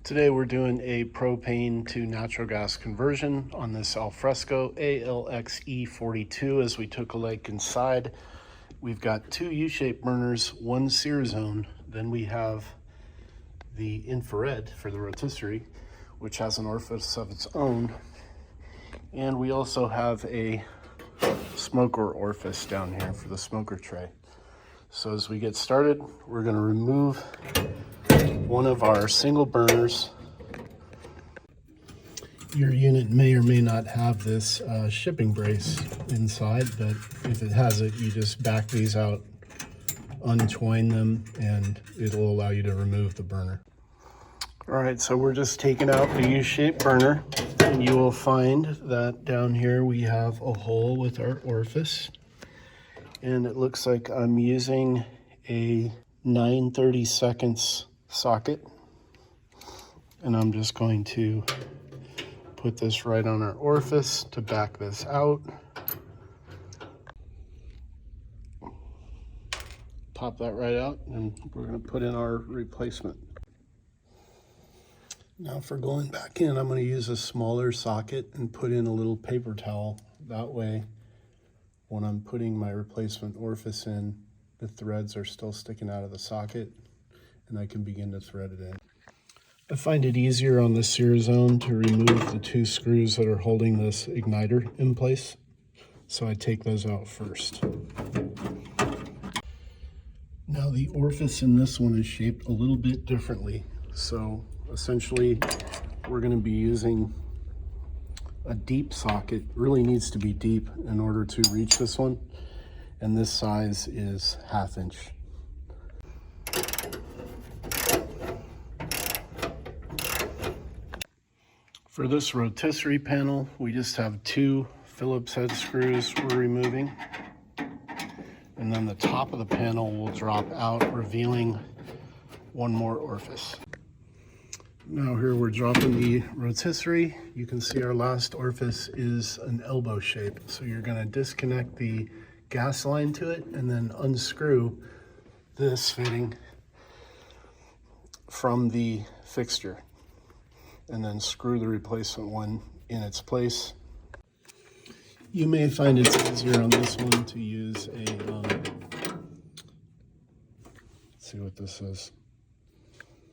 Today we're doing a propane to natural gas conversion on this Alfresco ALXE-30. As we took a look inside, we've got two U-shaped burners, one sear zone, then we have the infrared for the rotisserie, which has an orifice of its own, and we also have a smoker orifice down here for the smoker tray. So as we get started, we're going to remove one of our single burners. Your unit may or may not have this shipping brace inside, but if it has it, you just back these out, untwine them, and it'll allow you to remove the burner. All right, so we're just taking out the U-shaped burner, and you will find that down here we have a hole with our orifice, and it looks like I'm using a 9/32 socket, and I'm just going to put this right on our orifice to back this out. Pop that right out, and we're going to put in our replacement. Now for going back in, I'm going to use a smaller socket and put in a little paper towel. That way, when I'm putting my replacement orifice in, the threads are still sticking out of the socket, and I can begin to thread it in. I find it easier on the sear zone to remove the two screws that are holding this igniter in place, so I take those out first. Now the orifice in this one is shaped a little bit differently, so essentially we're going to be using a deep socket. It really needs to be deep in order to reach this one, and this size is 1/2 inch. For this rotisserie panel, we just have two Phillips head screws we're removing, and then the top of the panel will drop out, revealing one more orifice. Now here we're dropping the rotisserie. You can see our last orifice is an elbow shape, so you're going to disconnect the gas line to it and then unscrew this fitting from the fixture, and then screw the replacement one in its place. You may find it's easier on this one to use a, let's see what this is.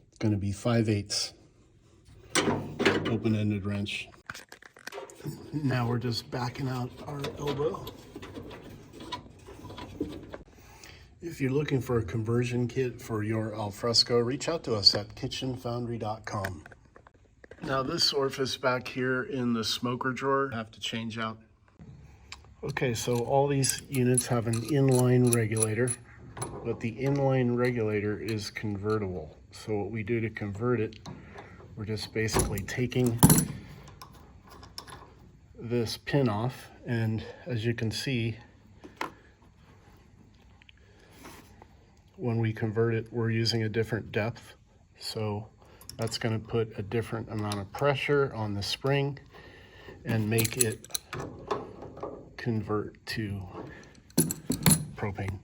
It's going to be 5/8 open-ended wrench. Now we're just backing out our elbow. If you're looking for a conversion kit for your Alfresco, reach out to us at kitchenfoundry.com. Now this orifice back here in the smoker drawer, I have to change out. Okay, so all these units have an inline regulator, but the inline regulator is convertible. So what we do to convert it, we're just basically taking this pin off, and as you can see, when we convert it, we're using a different depth. So that's going to put a different amount of pressure on the spring and make it convert to propane.